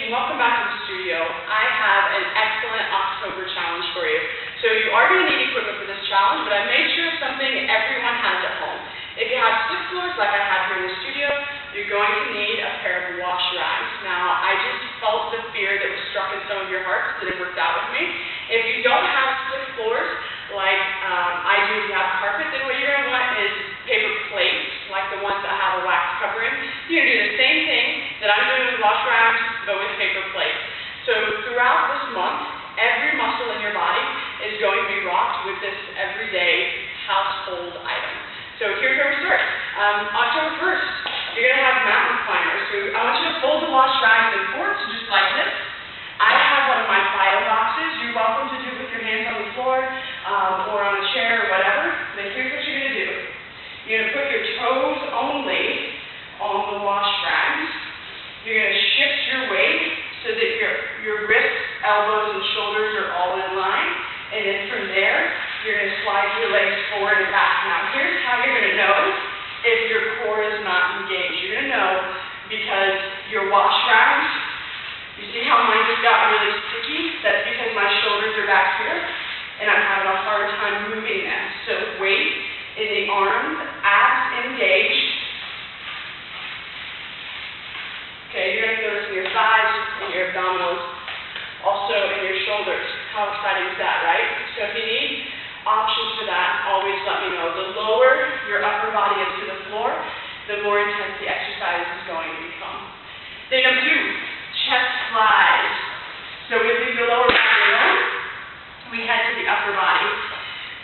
and welcome back to the studio. I have an excellent October challenge for you. So you are going to need equipment for this challenge, but I made sure it's something everyone has at home. If you have slip floors like I have here in the studio, you're going to need a pair of wash rags. Now, I just felt the fear that was struck in some of your hearts that it worked out with me. If you don't have slip floors like I do, if you have carpet, then what you're going to want is paper plates, like the ones that have a wax covering. You're going to do the same thing that I'm doing with wash rags, but with paper plates. So throughout this month, every muscle in your body is going to be rocked with this everyday household item. So here's where we start. October 1st, you're going to have mountain climbers. So I want you to fold the wash rags in fourths, just like this. I have one of my file boxes. You're welcome to do it with your hands on the floor or on a chair or whatever. But here's what you're going to do. You're going to put your toes only on the wash rags. You're going to shift your weight so that your wrists, elbows, and shoulders are all in line. And then from there, you're going to slide your legs forward and back. Now, here's how you're going to know if your core is not engaged. You're going to know because your wash rags, you see how mine just got really sticky? That's because my shoulders are back here, and I'm having a hard time moving them. So weight in the arms, abs engaged. Okay, you're going to notice in your thighs and your abdominals, also in your shoulders. How exciting is that, right? So if you need options for that, always let me know. The lower your upper body is to the floor, the more intense the exercise is going to become. Then number 2, chest flies. So we leave the lower body alone, we head to the upper body.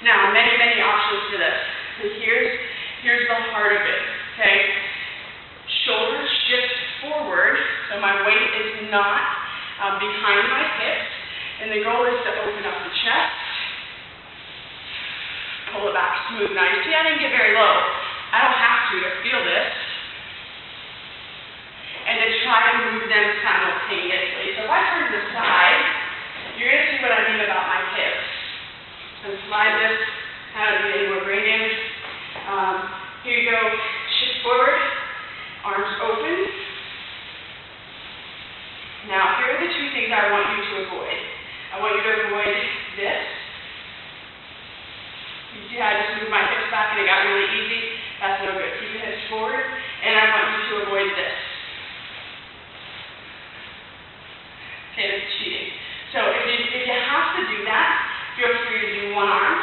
Now, many, many options for this. So here's the heart of it, okay? Shoulders shift forward, so my weight is not behind my hips, and the goal is to open up the chest, pull it back smooth. Now, you see I didn't get very low. I don't have to feel this. And to try to move them simultaneously. So if I turn to the side, you're going to see what I mean about my hips. So slide this, I don't need any more brain damage. Here you go, shift forward, arms open. Now, here are the 2 things I want you to avoid. I want you to avoid this. You see how I just moved my hips back and it got really easy? That's no good. Keep your hips forward. And I want you to avoid this. Okay, that's cheating. So if you have to do that, feel free to do one arm.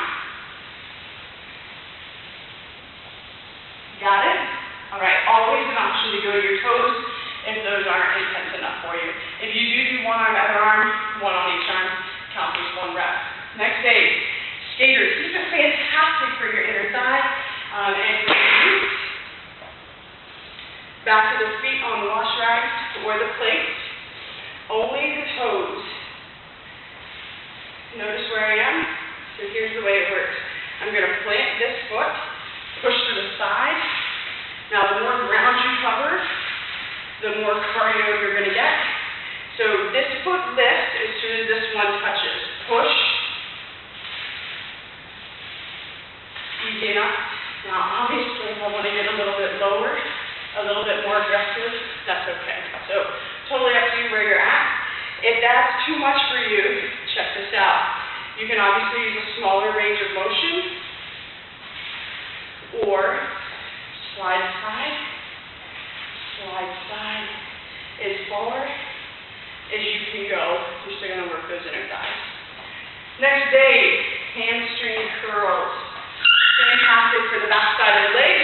Got it? All right, always an option to go to your toes if those aren't intense enough for you. If you do one arm, other arm, one on each arm, count as 1 rep. Next day, skaters. These are fantastic for your inner thigh and for your glutes. Back to the feet on the wash rags or the plates. Only the toes. Notice where I am? So here's the way it works. I'm going to plant this foot, push to the side. Now the more ground you cover, the more cardio you're going to get. So this foot lifts as soon as this one touches. Push. Easy enough. Now obviously if I want to get a little bit lower, a little bit more aggressive, that's okay. So totally up to you where you're at. If that's too much for you, check this out. You can obviously use a smaller range of motion or slide side, as far as you can go. You're still going to work those inner thighs. Next day, hamstring curls. Fantastic for the back side of the leg.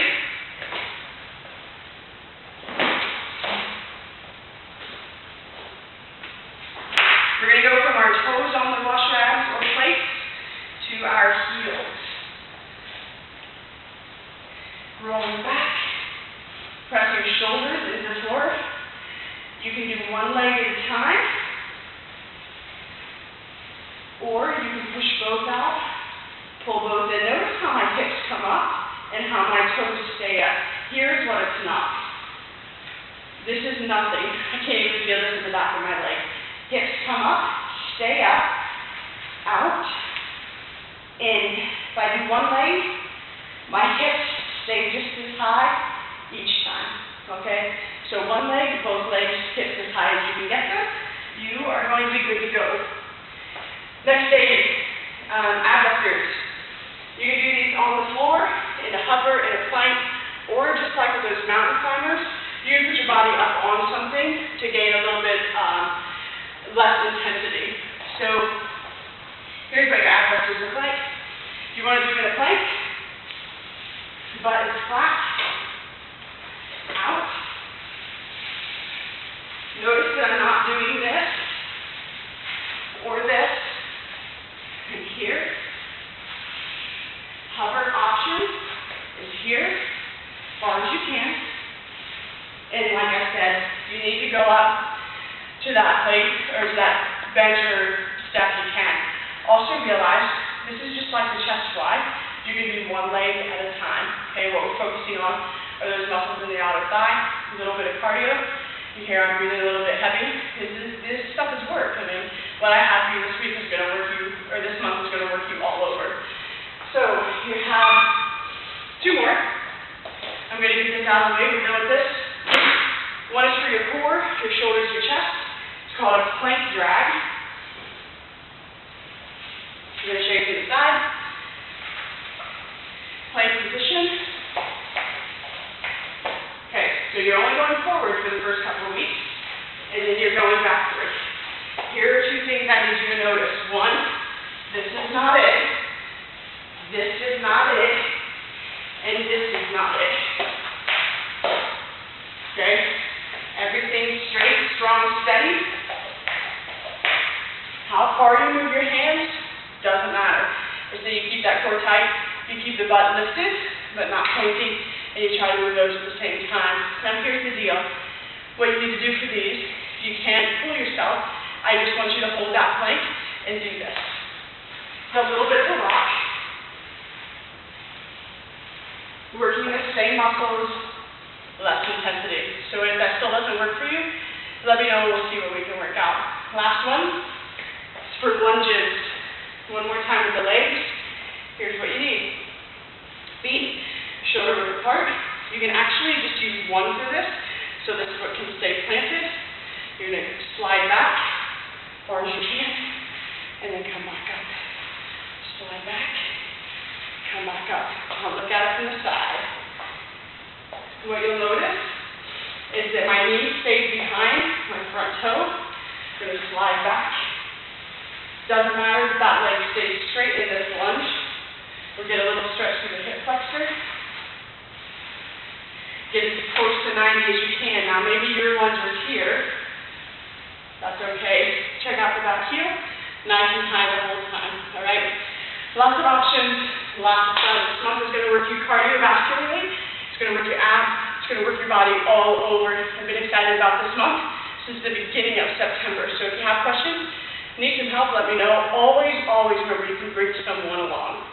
We're going to go from our toes on the wash rags or plates to our heels. Rolling back, press your shoulders into the floor. You can do one leg at a time, or you can push both out, pull both in. Notice how my hips come up and how my toes stay up. Here's what it's not. This is nothing. I can't even feel this in the back of my leg. Hips come up, stay up, out, in. If I do one leg, my hips stay just as high each time, okay? So one leg, both legs hips as high as you can get them. going to be good to go. Next stage, abductors. You can do these on the floor, in a hover, in a plank, or just like with those mountain climbers, you can put your body up on something to gain a little bit less intensity. So here's what your abductors look like. You want to do it in a plank, butt is flat, out. Notice that I'm not doing this, or this, and here. Hover option is here, as far as you can. And like I said, you need to go up to that plate, or to that bench or step you can. Also realize, this is just like the chest fly. You can do one leg at a time. Okay, what we're focusing on are those muscles in the outer thigh, a little bit of cardio. You hear I'm breathing a little bit heavy. This stuff is work. I mean, what I have for you this week is going to work you, or this month is going to work you all over. So you have 2 more. I'm going to get this out of the way. We're done with this. One is for your core, your shoulders, your chest. It's called a plank drag. I'm going to show you to the side. Plank position. Okay, so you're only going forward for the first couple of weeks, and then you're going backward. Here are 2 things I need you to notice. 1, this is not it. This is not it. And this is not it. Okay? Everything's straight, strong, steady. How far you move your hands doesn't matter. So you keep that core tight, you keep the butt lifted, but not pointing, and you try to move those at the same time. Now here's the deal. What you need to do for these, if you can't pull yourself, I just want you to hold that plank and do this. A little bit of a rock. Working the same muscles, less intensity. So if that still doesn't work for you, let me know and we'll see what we can work out. Last one is for lunges. One more time with the legs. Here's what you need. Feet, shoulder width apart. You can actually just use one for this, so this is what can stay planted. You're going to slide back as far as you can, and then come back up. Slide back, come back up. I'll look at it from the side. What you'll notice is that my knee stays behind my front toe. I'm going to slide back. Doesn't matter if that leg stays straight in this lunge. We'll get a little stretch through the hip flexor. Get as close to 90 as you can. Now maybe your lunge was here. That's okay. Check out the back heel. Nice and high the whole time. Alright? Lots of options. Lots of fun. This month is going to work you cardiovascularly. It's going to work your abs. It's going to work your body all over. I've been excited about this month since the beginning of September. So if you have questions, need some help, let me know. Always, always remember you can bring someone along.